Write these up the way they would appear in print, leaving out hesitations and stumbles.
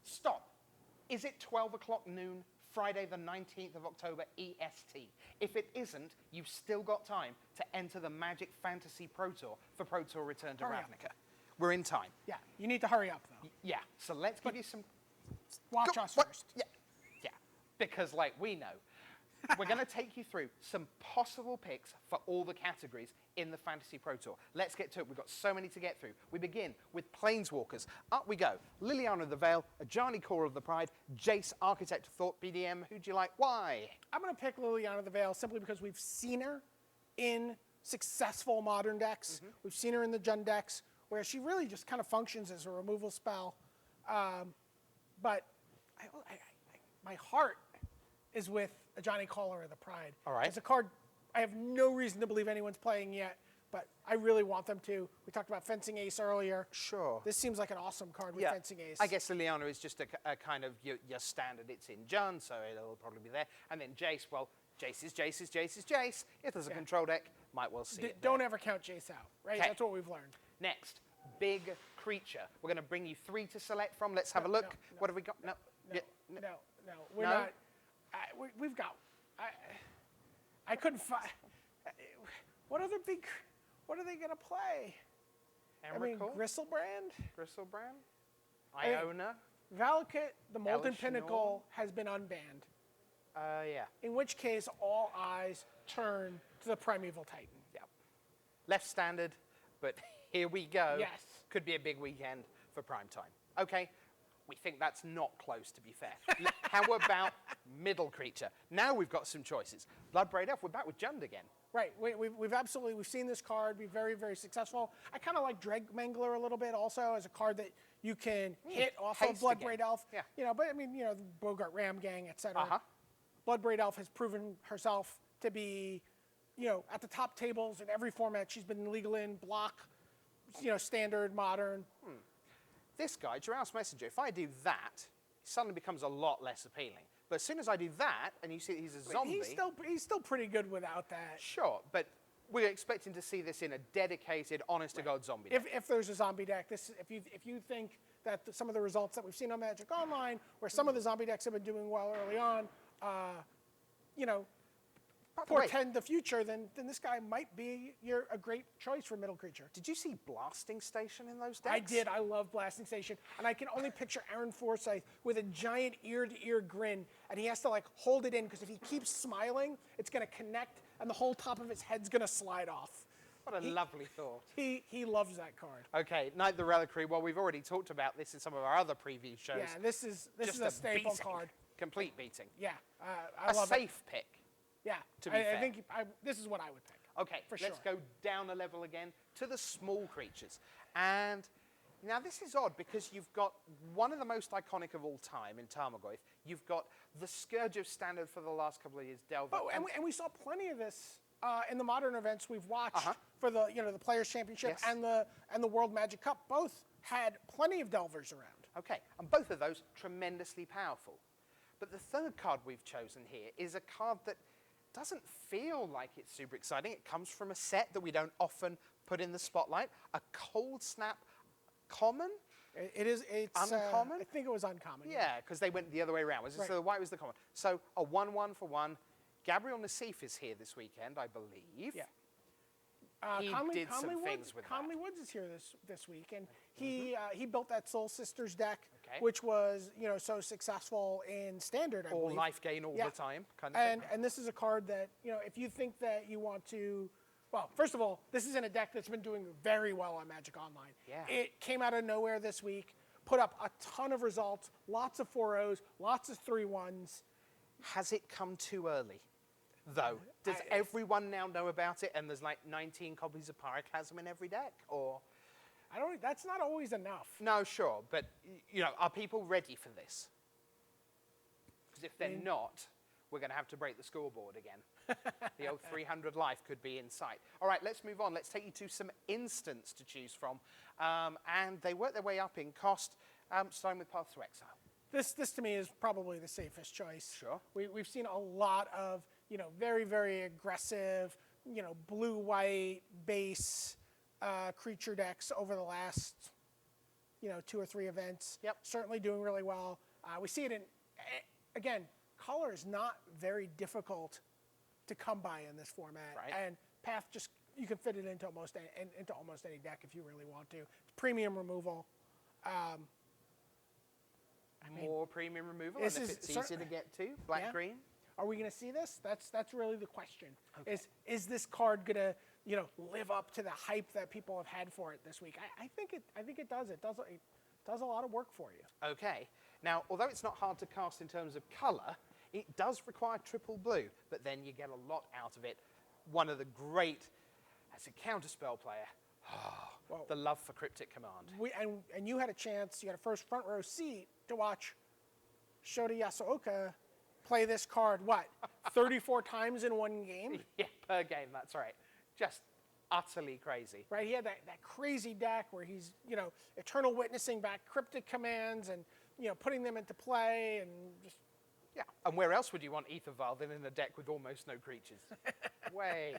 Stop. Is it 12 o'clock noon, Friday the 19th of October, EST? If it isn't, you've still got time to enter the Magic Fantasy Pro Tour for Pro Tour Return to Hurry up. Ravnica. We're in time. Yeah, you need to hurry up, though. Yeah, so let's give you some... Watch us first. Yeah, because like we know, we're going to take you through some possible picks for all the categories in the Fantasy Pro Tour. Let's get to it. We've got so many to get through. We begin with Planeswalkers. Up we go. Liliana of the Veil, Ajani Core of the Pride, Jace, Architect of Thought, BDM. Who do you like? Why? I'm going to pick Liliana of the Veil simply because we've seen her in successful modern decks. Mm-hmm. We've seen her in the Jund decks, where she really just kind of functions as a removal spell. But my heart is with Ajani Caller of the Pride. All right. It's a card I have no reason to believe anyone's playing yet, but I really want them to. We talked about Fencing Ace earlier. Sure. This seems like an awesome card with Fencing Ace. I guess Liliana is just a kind of your standard. It's in Jund, so it'll probably be there. And then Jace, well, Jace is Jace. If there's a control deck, might well see it Don't there. ever count Jace out, right? Okay. That's what we've learned. Next, big creature. We're going to bring you 3 to select from. Let's have a look. No. What have we got? No. We're not. We've got. I couldn't find. What are they going to play? Emrakul? Gristlebrand? Gristlebrand? Iona? Valakut, the Molten Elishnorn? Pinnacle, has been unbanned. Yeah. In which case, all eyes turn to the Primeval Titan. Yep. Left standard, but here we go. Yes. Could be a big weekend for prime time. Okay, we think that's not close, to be fair. How about middle creature? Now we've got some choices. Bloodbraid Elf, we're back with Jund again. Right, we've seen this card be very, very successful. I kind of like Dreg Mangler a little bit also as a card that you can hit off of Bloodbraid Elf. Yeah. But the Bogart Ram Gang, etc. Uh-huh. Bloodbraid Elf has proven herself to be, at the top tables in every format she's been legal in, block, standard, modern. This guy, Jiraus Messenger, if I do that, he suddenly becomes a lot less appealing. But as soon as I do that, and you see he's a zombie... He's still pretty good without that. Sure, but we're expecting to see this in a dedicated, honest-to-God zombie deck. If there's a zombie deck, if you think that some of the results that we've seen on Magic Online, where some of the zombie decks have been doing well early on, portend the future, then this guy might be a great choice for middle creature. Did you see Blasting Station in those decks? I did. I love Blasting Station. And I can only picture Aaron Forsythe with a giant ear-to-ear grin, and he has to hold it in, because if he keeps smiling, it's going to connect, and the whole top of his head's going to slide off. What a lovely thought. He loves that card. Okay, Knight the Reliquary. Well, we've already talked about this in some of our other preview shows. Yeah, this is a staple beating. card. Complete beating. Yeah, I a love safe pick. Yeah, to be fair. I think this is what I would pick. Okay, let's go down a level again to the small creatures. And now this is odd, because you've got one of the most iconic of all time in Tarmogoyf. You've got the Scourge of Standard for the last couple of years, Delver. Oh, and we saw plenty of this in the modern events we've watched for the Players' Championship and the World Magic Cup. Both had plenty of Delvers around. Okay, and both of those tremendously powerful. But the third card we've chosen here is a card that doesn't feel like it's super exciting. It comes from a set that we don't often put in the spotlight. A Cold Snap common? It's uncommon? I think it was uncommon. Yeah, because they went the other way around. So the white was the common. So a 1/1 for 1. Gabriel Nassif is here this weekend, I believe. Yeah. He did some things with Conley that. Woods is here this week, and he built that Soul Sisters deck, Okay. which was so successful in Standard. I All believe. life gain all the time, kind of thing. And this is a card that if you think that you want to, well, first of all, this is in a deck that's been doing very well on Magic Online. Yeah. It came out of nowhere this week, put up a ton of results, lots of 4-0s, lots of 3-1s. Has it come too early, though? Does everyone now know about it, and there's like 19 copies of Pyroclasm in every deck, or? That's not always enough. No, sure, but are people ready for this? Because if they're not, we're going to have to break the scoreboard again. The old 300 life could be in sight. All right, let's move on. Let's take you to some instants to choose from, and they work their way up in cost, starting with Path to Exile. This to me is probably the safest choice. Sure. We've seen a lot of very, very aggressive blue-white base creature decks over the last 2 or 3 events. Yep. Certainly doing really well. We see it in, again, color is not very difficult to come by in this format. Right. And Path just, you can fit it into almost any deck if you really want to. It's premium removal. More premium removal, and this if is it's easy to get to, black-green. Are we going to see this? That's really the question. Okay. Is this card going to live up to the hype that people have had for it this week? I think it does. It does a lot of work for you. Okay. Now, although it's not hard to cast in terms of color, it does require triple blue, but then you get a lot out of it. One of the great, as a counterspell player, the love for Cryptic Command. And you had a chance, you had a first front row seat to watch Shota Yasuoka play this card, 34 times in one game? Yeah, per game, that's right. Just utterly crazy. Right, he had that crazy deck where he's, Eternal Witnessing back Cryptic Commands and, putting them into play and just... Yeah, and where else would you want Ether Vial than in a deck with almost no creatures? Wait.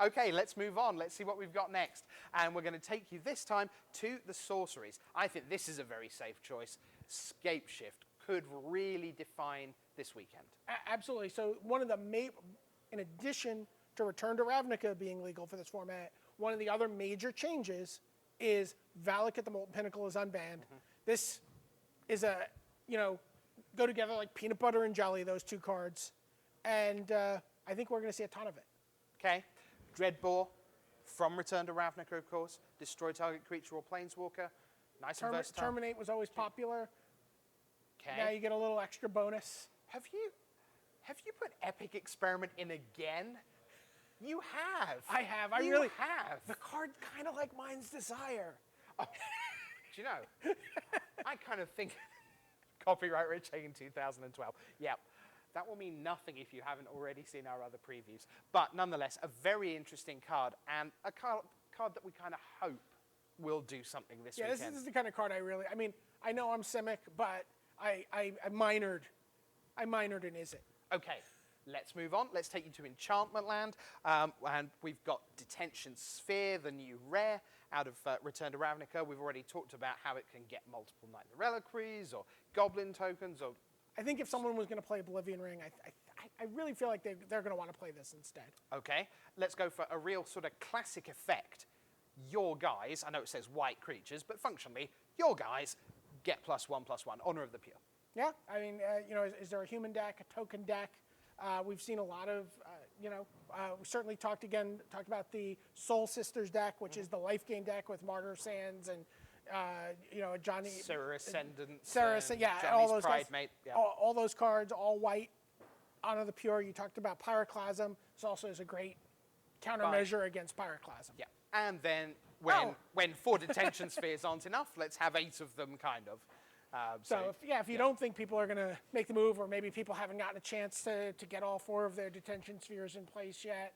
Okay, let's move on. Let's see what we've got next. And we're going to take you this time to the Sorceries. I think this is a very safe choice. Scape Shift could really define this weekend. Absolutely. So one of the in addition to Return to Ravnica being legal for this format, one of the other major changes is Valak at the Molten Pinnacle is unbanned. This is a, go together like peanut butter and jelly, those two cards. And I think we're going to see a ton of it. Okay. Dreadbore from Return to Ravnica, of course. Destroy target creature or planeswalker. Nice and versatile. Terminate was always popular. Okay. Now you get a little extra bonus. Have you put Epic Experiment in again? You have. I have. I really have. The card kind of like Mind's Desire. Oh, do you know? I kind of think copyright Rich in 2012. Yeah. That will mean nothing if you haven't already seen our other previews. But nonetheless, a very interesting card, and a card that we kind of hope will do something this weekend. Yeah, this is the kind of card I know I'm Simic, but I minored in Is It. Okay, let's move on. Let's take you to Enchantment Land. And we've got Detention Sphere, the new rare out of Return to Ravnica. We've already talked about how it can get multiple Nightmare Reliquaries or Goblin tokens or... I think if someone was going to play Oblivion Ring, I really feel like they're going to want to play this instead. Okay, let's go for a real sort of classic effect. Your guys, I know it says white creatures, but functionally, your guys get +1/+1, Honor of the Pure. Yeah, I mean, is there a human deck, a token deck? We've seen a lot of, we certainly talked about the Soul Sisters deck, which is the life gain deck with Martyr Sands and, Johnny... Sarah Ascendant. Yeah, Johnny's all those Pride guys. Mate. Yeah. All those cards, all white, Honor of the Pure. You talked about Pyroclasm. This also is a great countermeasure against Pyroclasm. Yeah, and then when 4 detention spheres aren't enough, let's have 8 of them, kind of. If you don't think people are going to make the move, or maybe people haven't gotten a chance to get all 4 of their detention spheres in place yet,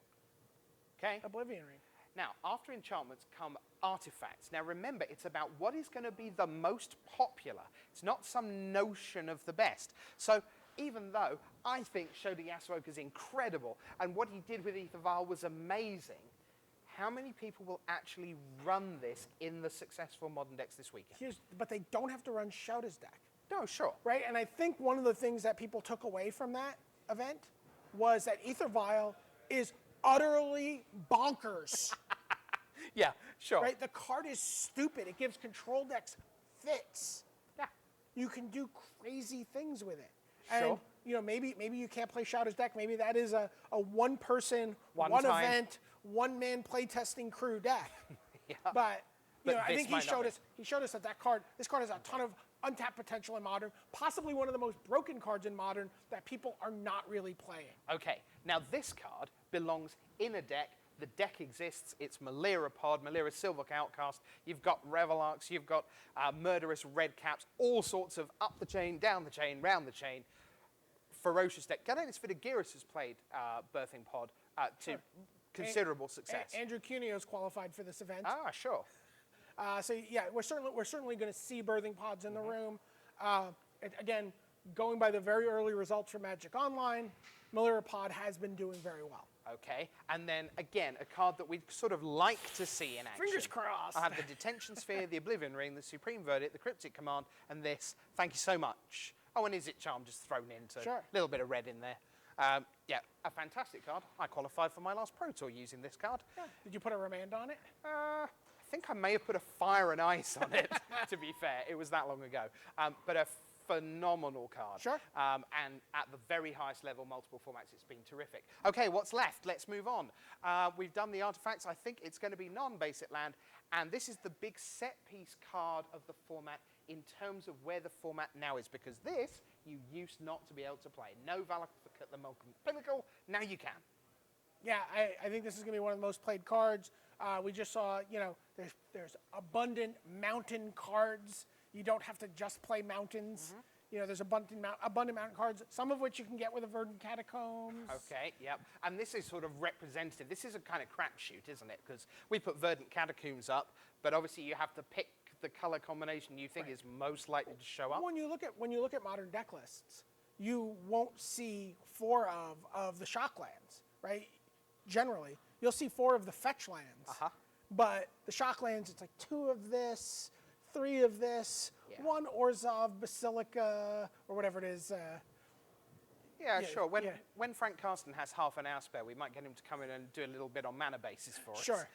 okay. Oblivion Ring. Now, after enchantments come artifacts. Now, remember, it's about what is going to be the most popular. It's not some notion of the best. So, even though I think Shota Yasuoka is incredible, and what he did with Ether Vial was amazing, how many people will actually run this in the successful modern decks this weekend? But they don't have to run Shota's deck. No, sure. Right, and I think one of the things that people took away from that event was that Ether Vial is utterly bonkers. Yeah, sure. Right, the card is stupid. It gives control decks fits. Yeah. You can do crazy things with it. Sure. And, maybe you can't play Shota's deck. Maybe that is a one-person, one event, one-man playtesting crew deck. Yeah. But I think he showed us that this card has a ton of untapped potential in Modern, possibly one of the most broken cards in Modern that people are not really playing. Okay, now this card belongs in a deck. The deck exists. It's Malira Pod, Malira Silverk Outcast. You've got Revelarks. You've got Murderous Redcaps. All sorts of up the chain, down the chain, round the chain. Ferocious deck. Gadanis Vidagiris has played Birthing Pod to considerable success. Andrew Cunio's qualified for this event. Ah, sure. So yeah, we're certainly going to see Birthing Pods in the room. Again, going by the very early results from Magic Online, Malira Pod has been doing very well. Okay, and then again, a card that we'd sort of like to see in action. Fingers crossed. I have the Detention Sphere, the Oblivion Ring, the Supreme Verdict, the Cryptic Command, and this. Thank you so much. Oh, and Is It Charm just thrown into Sure. a little bit of red in there. Yeah, a fantastic card. I qualified for my last Pro Tour using this card. Yeah. Did you put a remand on it? I think I may have put a Fire and Ice on it, to be fair. It was that long ago. But a phenomenal card. Sure. And at the very highest level, multiple formats, it's been terrific. Okay, what's left? Let's move on. We've done the artifacts. I think it's going to be non-basic land. And this is the big set piece card of the format in terms of where the format now is. Because this, you used not to be able to play. No Valakut the Molten Pinnacle. Now you can. Yeah, I think this is going to be one of the most played cards. We just saw, there's abundant mountain cards. You don't have to just play mountains. There's abundant mountain cards, some of which you can get with the Verdant Catacombs. Okay, yep. And this is sort of representative. This is a kind of crapshoot, isn't it? Because we put Verdant Catacombs up, but obviously you have to pick the color combination you think is most likely to show up. When you look at modern deck lists, you won't see 4 of the Shocklands, right? Generally, you'll see 4 of the fetch lands. But the Shocklands, it's like 2 of this, 3 of this, 1 Orzhov Basilica, or whatever it is. Yeah, sure. When Frank Carsten has half an hour spare, we might get him to come in and do a little bit on mana basis for us. Sure.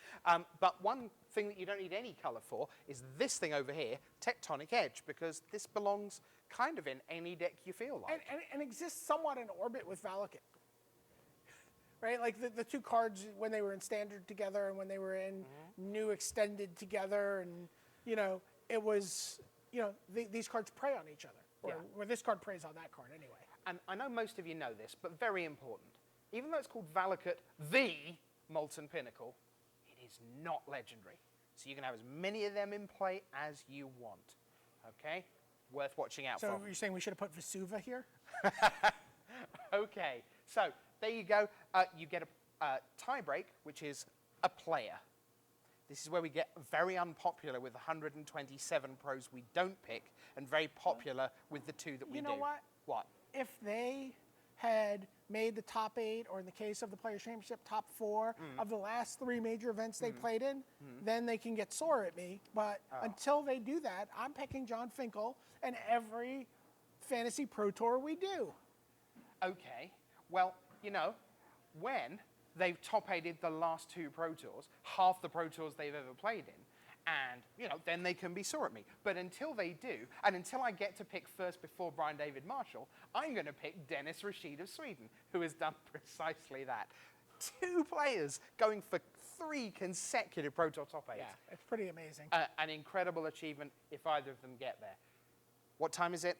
But one thing that you don't need any color for is this thing over here, Tectonic Edge, because this belongs kind of in any deck you feel like. And exists somewhat in orbit with Valakut. Right? Like the 2 cards when they were in Standard together and when they were in New Extended together, and, it was, these cards prey on each other. Or this card preys on that card anyway. And I know most of you know this, but very important. Even though it's called Valakut, the Molten Pinnacle, it is not legendary. So you can have as many of them in play as you want. Okay? Worth watching out for. So you're saying we should have put Vesuva here? Okay, so there you go. You get a tie break, which is a player. This is where we get very unpopular with 127 pros we don't pick, and very popular with the 2 that we do. You know what? What? If they had made the top 8, or in the case of the Players' Championship, top 4 of the last 3 major events they played in, then they can get sore at me. But until they do that, I'm picking John Finkel in every Fantasy Pro Tour we do. Okay, well, when they've top-8'd the last 2 Pro Tours, half the Pro Tours they've ever played in, and, then they can be sore at me. But until they do, and until I get to pick first before Brian David Marshall, I'm going to pick Dennis Rashid of Sweden, who has done precisely that. 2 players going for 3 consecutive Pro Tour top 8s. Yeah, it's pretty amazing. An incredible achievement if either of them get there. What time is it?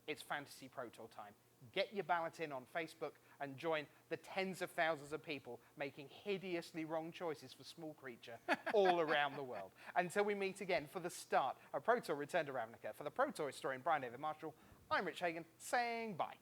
It's Fantasy Pro Tour time. Get your ballot in on Facebook and join the tens of thousands of people making hideously wrong choices for Small Creature all around the world. Until we meet again for the start of Pro Tour Return to Ravnica. For the Pro Tour historian Brian David Marshall, I'm Rich Hagan saying bye.